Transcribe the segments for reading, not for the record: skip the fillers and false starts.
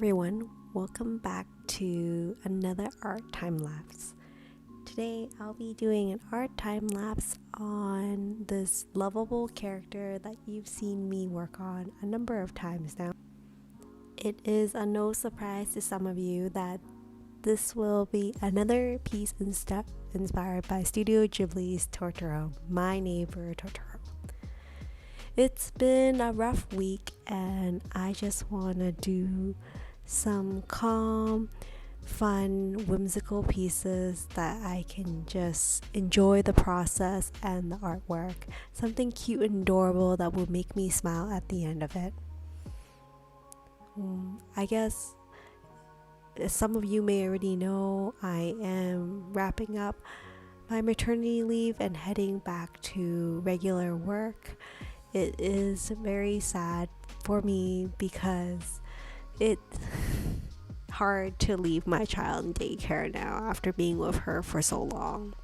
everyone, welcome back to another art time lapse. Today I'll be doing an art time lapse on this lovable character that you've seen me work on a number of times now. It is a no surprise to some of you that this will be another piece inspired by Studio Ghibli's Totoro, My Neighbor Totoro. It's been a rough week and I just want to do some calm, fun, whimsical pieces that I can just enjoy the process and the artwork. Something cute and adorable that will make me smile at the end of it. I guess as some of you may already know, I am wrapping up my maternity leave and heading back to regular work. It is very sad for me because it's hard to leave my child in daycare now after being with her for so long.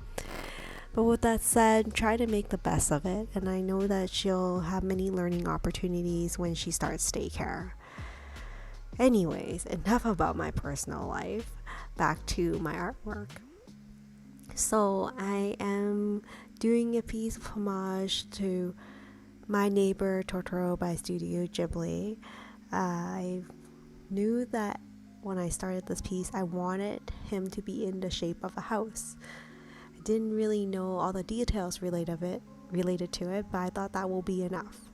But with that said, try to make the best of it, and I know that she'll have many learning opportunities when she starts daycare. Anyways, enough about my personal life. Back to my artwork. So I am doing a piece of homage to My Neighbor Totoro by Studio Ghibli. I knew that when I started this piece, I wanted him to be in the shape of a house. I didn't really know all the details related to it, but I thought that will be enough.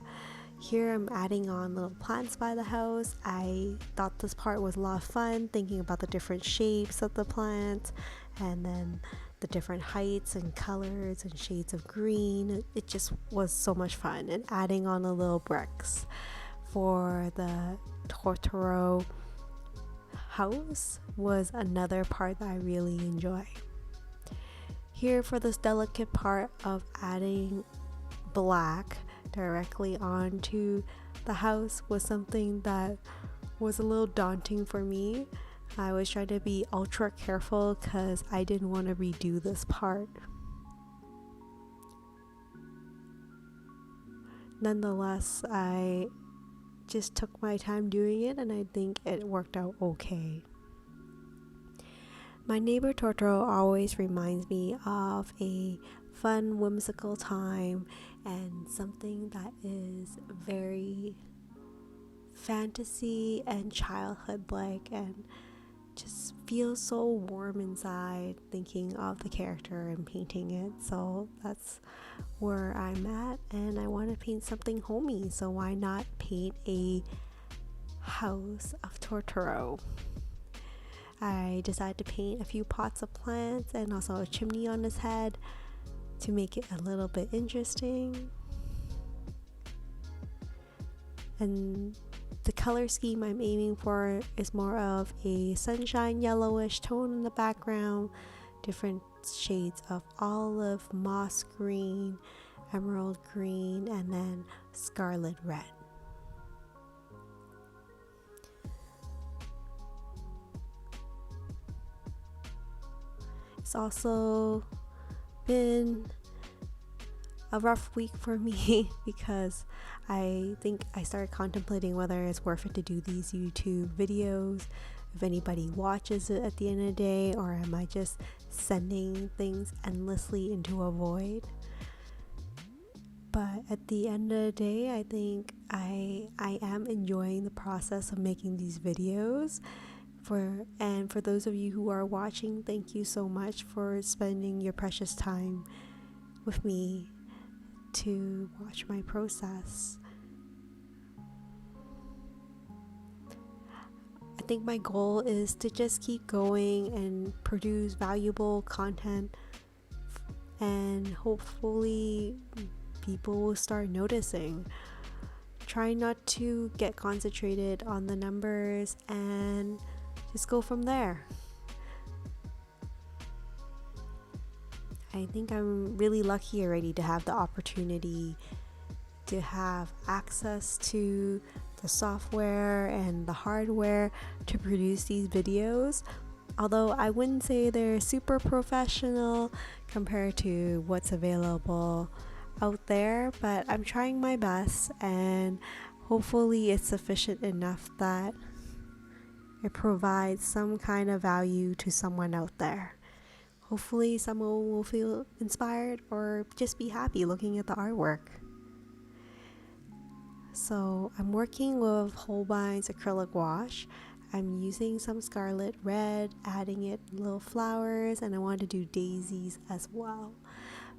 Here I'm adding on little plants by the house. I thought this part was a lot of fun, thinking about the different shapes of the plants and then the different heights and colors and shades of green. It just was so much fun, and adding on the little bricks for the Totoro house was another part that I really enjoy. Here for this delicate part of adding black directly onto the house was something that was a little daunting for me. I was trying to be ultra careful because I didn't want to redo this part. Nonetheless, I just took my time doing it and I think it worked out okay. My Neighbor Totoro always reminds me of a fun, whimsical time and something that is very fantasy and childhood-like and just feels so warm inside thinking of the character and painting it. So that's where I'm at, and I want to paint something homey, so why not paint a house of Totoro. I decided to paint a few pots of plants and also a chimney on his head to make it a little bit interesting. And the color scheme I'm aiming for is more of a sunshine yellowish tone in the background, different shades of olive, moss green, emerald green, and then scarlet red. It's also been a rough week for me because I think I started contemplating whether it's worth it to do these YouTube videos, if anybody watches it at the end of the day, or am I just sending things endlessly into a void. But at the end of the day, I think I am enjoying the process of making these videos. For those of you who are watching, thank you so much for spending your precious time with me to watch my process. I think my goal is to just keep going and produce valuable content, and hopefully people will start noticing. Try not to get concentrated on the numbers and just go from there. I think I'm really lucky already to have the opportunity to have access to the software and the hardware to produce these videos. Although I wouldn't say they're super professional compared to what's available out there, but I'm trying my best and hopefully it's sufficient enough that it provides some kind of value to someone out there. Hopefully someone will feel inspired or just be happy looking at the artwork. So I'm working with Holbein's acrylic wash. I'm using some scarlet red, adding it little flowers, and I want to do daisies as well.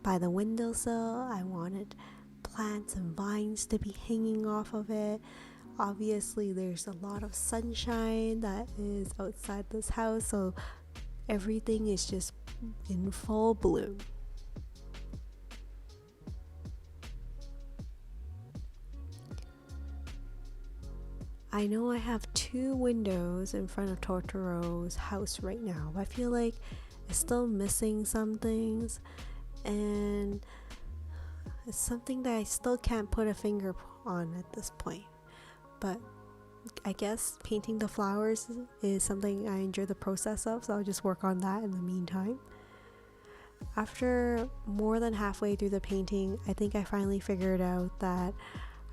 By the windowsill, I wanted plants and vines to be hanging off of it. Obviously, there's a lot of sunshine that is outside this house, so everything is just in full bloom. I know I have 2 windows in front of Totoro's house right now, but I feel like it's still missing some things, and it's something that I still can't put a finger on at this point. But I guess painting the flowers is something I enjoy the process of, so I'll just work on that in the meantime. After more than halfway through the painting, I think I finally figured out that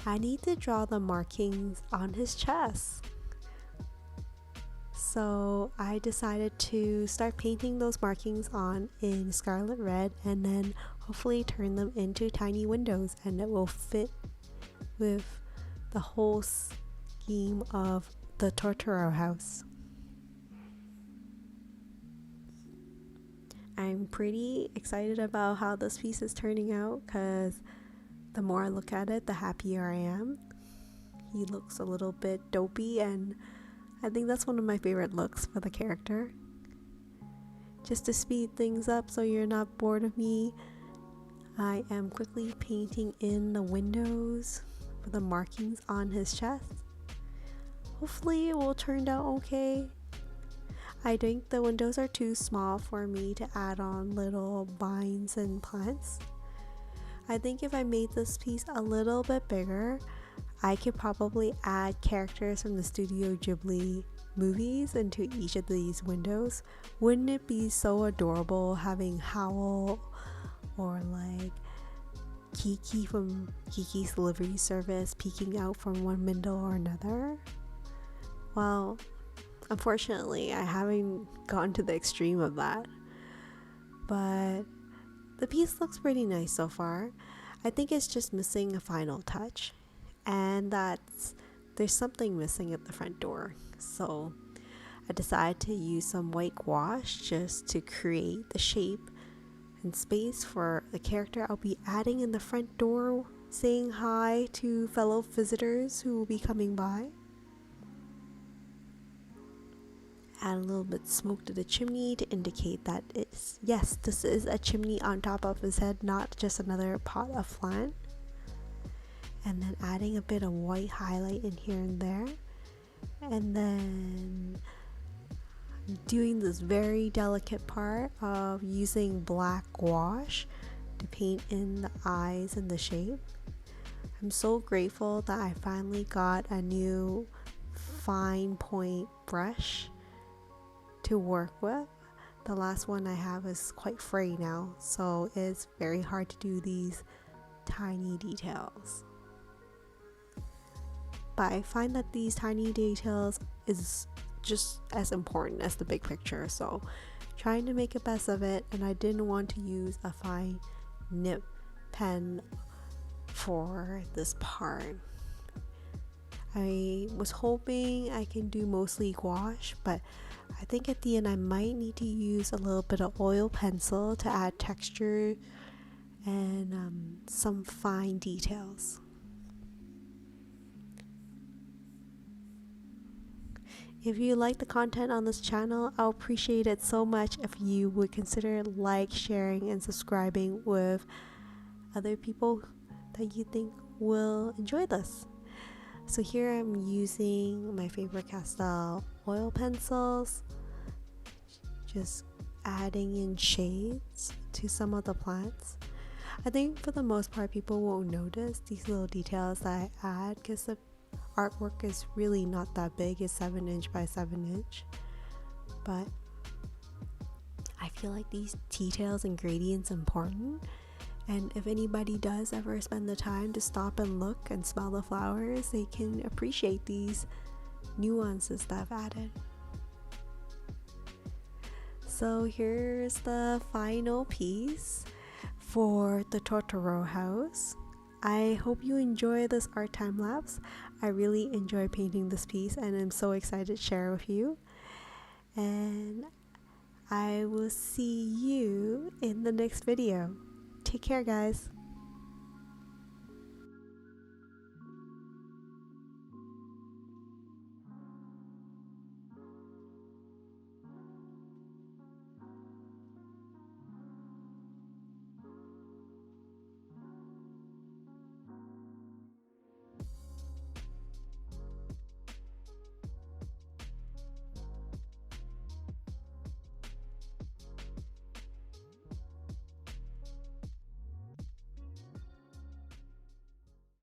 I need to draw the markings on his chest. So I decided to start painting those markings on in scarlet red and then hopefully turn them into tiny windows, and it will fit with the whole scheme of the Totoro house. I'm pretty excited about how this piece is turning out because the more I look at it, the happier I am. He looks a little bit dopey, and I think that's one of my favorite looks for the character. Just to speed things up so you're not bored of me, I am quickly painting in the windows for the markings on his chest. Hopefully it will turn out okay. I think the windows are too small for me to add on little vines and plants. I think if I made this piece a little bit bigger, I could probably add characters from the Studio Ghibli movies into each of these windows. Wouldn't it be so adorable having Howl or like Kiki from Kiki's Delivery Service peeking out from one window or another? Well, unfortunately, I haven't gotten to the extreme of that. But the piece looks pretty nice so far. I think it's just missing a final touch, and there's something missing at the front door. So I decided to use some white gouache just to create the shape and space for the character I'll be adding in the front door, saying hi to fellow visitors who will be coming by. Add a little bit of smoke to the chimney to indicate that this is a chimney on top of his head, not just another pot of flan. And then adding a bit of white highlight in here and there. And then doing this very delicate part of using black gouache to paint in the eyes and the shape. I'm so grateful that I finally got a new fine point brush to work with. The last one I have is quite frayed now, so it's very hard to do these tiny details. But I find that these tiny details is just as important as the big picture, so trying to make the best of it, and I didn't want to use a fine nib pen for this part. I was hoping I can do mostly gouache, but I think at the end I might need to use a little bit of oil pencil to add texture and some fine details. If you like the content on this channel, I'll appreciate it so much if you would consider sharing, and subscribing with other people that you think will enjoy this. So here I'm using my favorite pastel oil pencils, just adding in shades to some of the plants. I think for the most part people won't notice these little details that I add because the artwork is really not that big. It's 7" by 7". But I feel like these details and gradients are important, and if anybody does ever spend the time to stop and look and smell the flowers, they can appreciate these nuances that I've added. So here's the final piece for the Totoro House. I hope you enjoy this art time lapse. I really enjoy painting this piece and I'm so excited to share with you. And I will see you in the next video. Take care, guys.